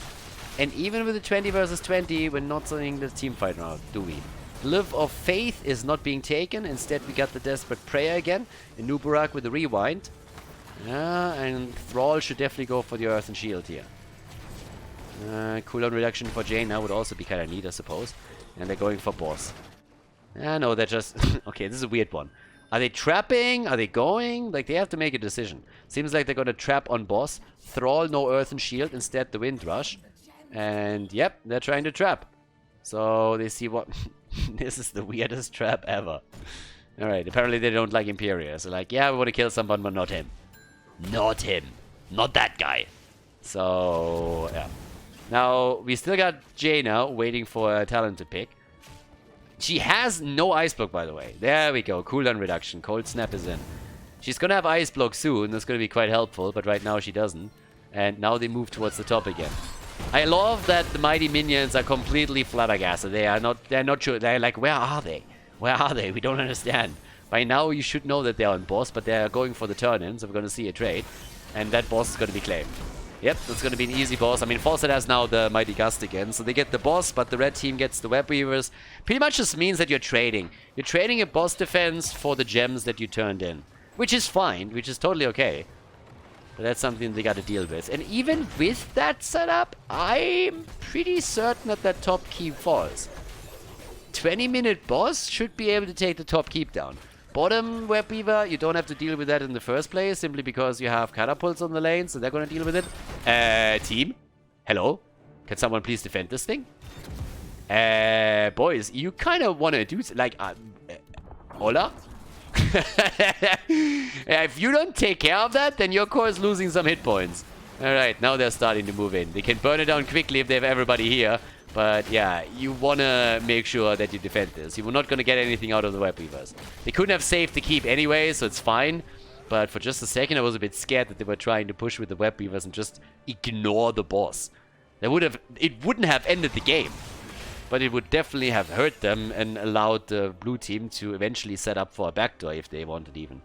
And even with the 20 versus 20, we're not seeing the team fight now, do we? Live of Faith is not being taken. Instead, we got the Desperate Prayer again. And Nubarak with the rewind. Yeah, and Thrall should definitely go for the Earth and Shield here. Cooldown reduction for Jaina would also be kind of neat, I suppose. And they're going for boss. No, they're just... okay, this is a weird one. Are they trapping? Are they going? Like, they have to make a decision. Seems like they're going to trap on boss. Thrall, no Earth and Shield. Instead, the Wind Rush. And, yep, they're trying to trap. So, they see what... this is the weirdest trap ever. Alright, apparently they don't like Imperia. So, like, yeah, we want to kill someone, but not him. Not him. Not that guy. So, yeah. Now, we still got Jaina waiting for a talent to pick. She has no Ice Block, by the way. There we go. Cooldown reduction. Cold Snap is in. She's going to have Ice Block soon. That's going to be quite helpful, but right now she doesn't. And now they move towards the top again. I love that the mighty minions are completely flabbergasted. They're not sure. They're like, where are they? Where are they? We don't understand. By now, you should know that they're on boss, but they're going for the turn-in, so we're going to see a trade. And that boss is going to be claimed. Yep, that's going to be an easy boss. I mean, Fawcett has now the Mighty Gust again, so they get the boss, but the red team gets the Web Weavers. Pretty much just means that you're trading. You're trading a boss defense for the gems that you turned in. Which is fine, which is totally okay. But that's something they got to deal with. And even with that setup, I'm pretty certain that that top keep falls. 20-minute boss should be able to take the top keep down. Bottom Web Weaver, you don't have to deal with that in the first place, simply because you have catapults on the lane, so they're going to deal with it. Team? Hello? Can someone please defend this thing? Boys, you kind of want to do... like, hola? If you don't take care of that, then your core is losing some hit points. Alright, now they're starting to move in. They can burn it down quickly if they have everybody here. But yeah, you want to make sure that you defend this. You're not going to get anything out of the Web Weavers. They couldn't have saved the keep anyway, so it's fine. But for just a second, I was a bit scared that they were trying to push with the Web Weavers and just ignore the boss. It wouldn't have ended the game. But it would definitely have hurt them and allowed the blue team to eventually set up for a backdoor if they wanted even.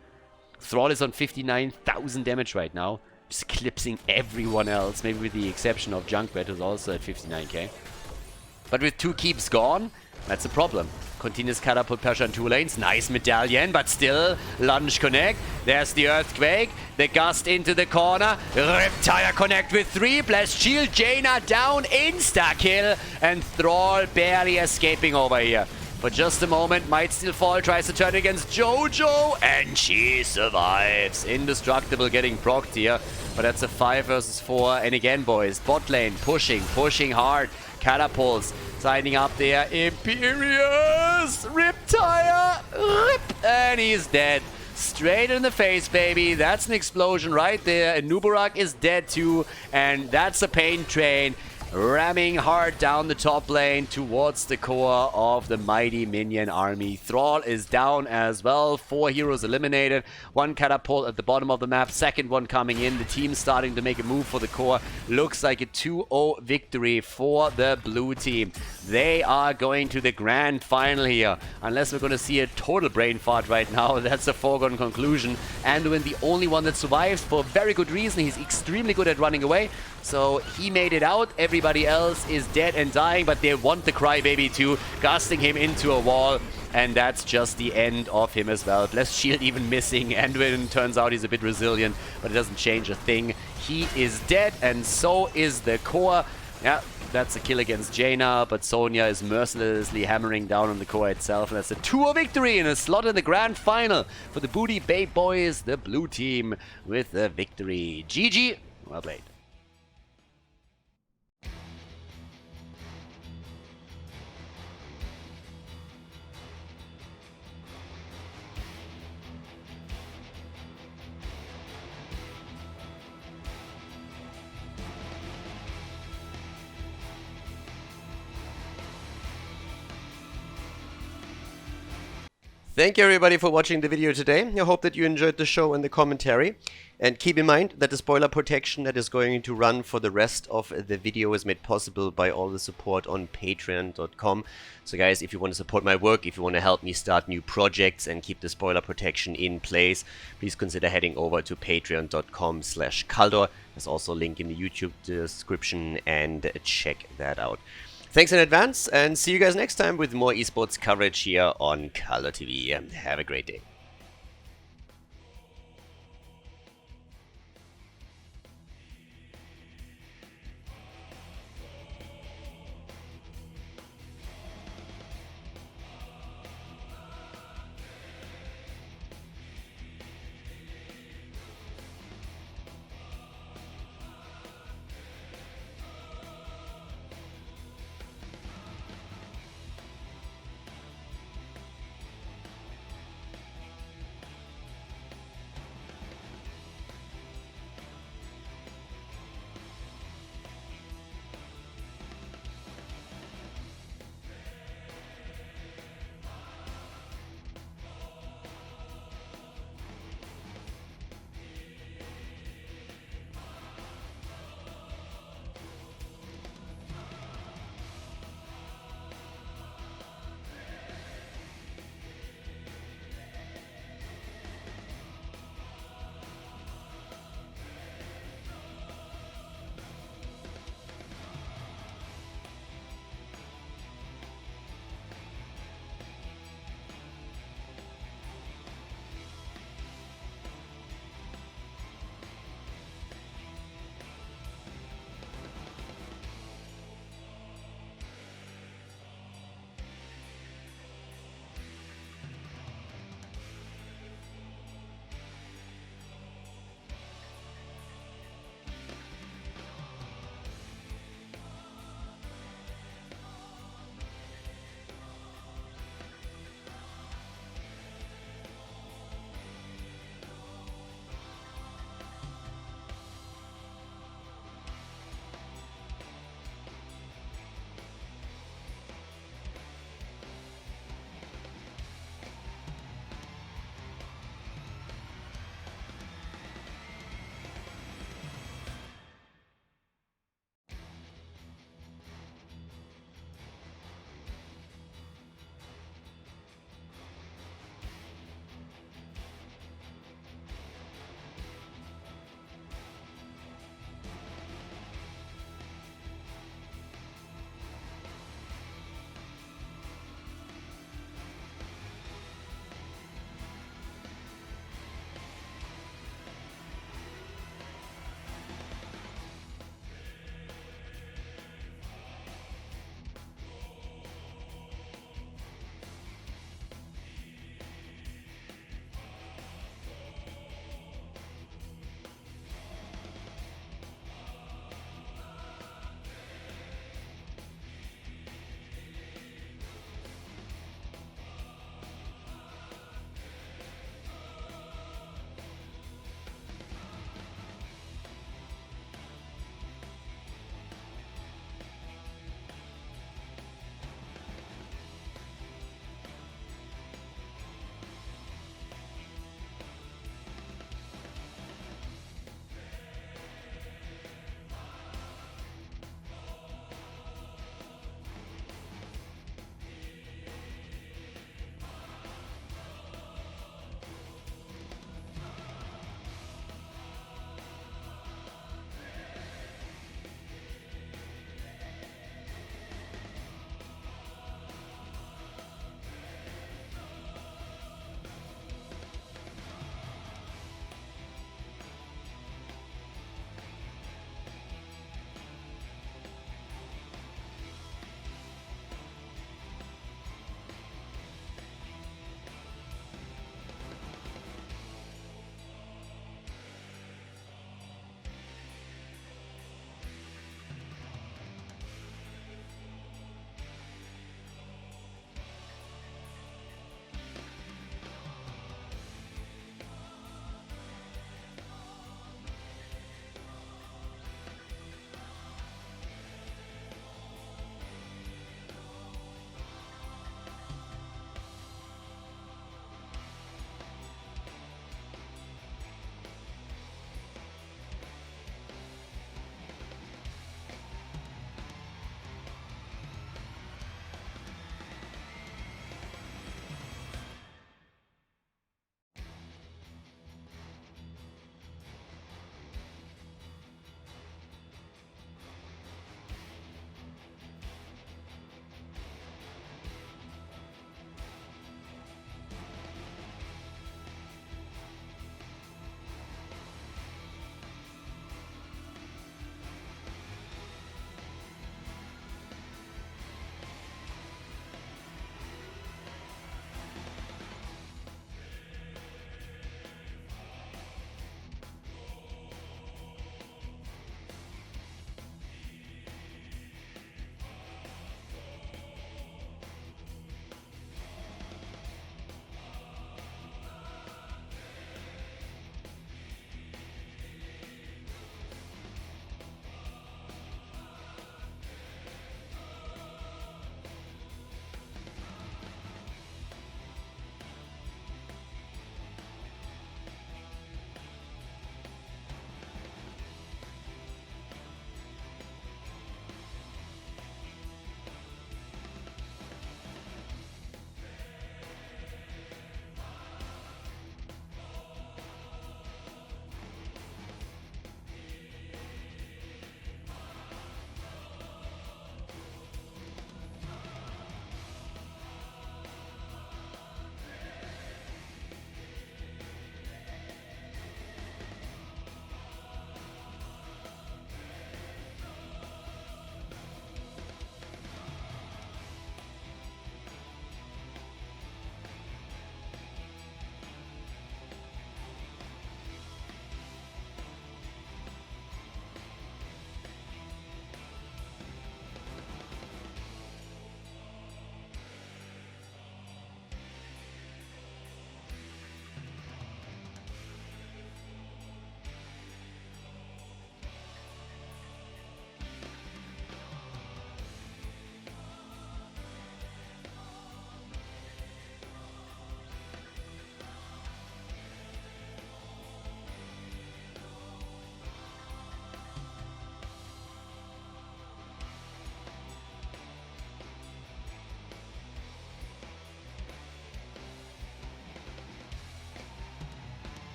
Thrall is on 59,000 damage right now. Just eclipsing everyone else, maybe with the exception of Junkrat, who's also at 59k. But with two keeps gone, that's a problem. Continuous catapult pressure on two lanes. Nice medallion, but still lunge connect. There's the earthquake. The gust into the corner. Riptire connect with 3. Blast shield. Jaina down. Insta kill. And Thrall barely escaping over here. for just a moment. Might still fall, tries to turn against Jojo, and she survives. Indestructible getting procced here, but that's a 5 versus 4. And again, boys, bot lane pushing hard. Catapults signing up there. Imperious! Riptire! Rip! And he's dead. Straight in the face, baby. That's an explosion right there. And Nubarak is dead too. And that's a pain train ramming hard down the top lane towards the core of the mighty minion army. Thrall is down as well. 4 heroes eliminated. 1 catapult at the bottom of the map. Second one coming in. The team starting to make a move for the core. Looks like a 2-0 victory for the blue team. They are going to the grand final here. Unless we're going to see a total brain fart right now. That's a foregone conclusion. Anduin, the only one that survives for very good reason. He's extremely good at running away. So he made it out. Everybody else is dead and dying, but they want the crybaby too, casting him into a wall. And that's just the end of him as well. Blessed Shield even missing. Anduin turns out he's a bit resilient, but it doesn't change a thing. He is dead, and so is the core. Yeah, that's a kill against Jaina, but Sonya is mercilessly hammering down on the core itself. And that's a 2-0 victory and a slot in the grand final for the Booty Bay Boys, the blue team, with the victory. GG. Well played. Thank you everybody for watching the video today. I hope that you enjoyed the show and the commentary. And keep in mind that the spoiler protection that is going to run for the rest of the video is made possible by all the support on patreon.com. So guys, if you want to support my work, if you want to help me start new projects and keep the spoiler protection in place, please consider heading over to patreon.com/Khaldor. There's also a link in the YouTube description, and check that out. Thanks in advance, and see you guys next time with more esports coverage here on Khaldor TV. Have a great day.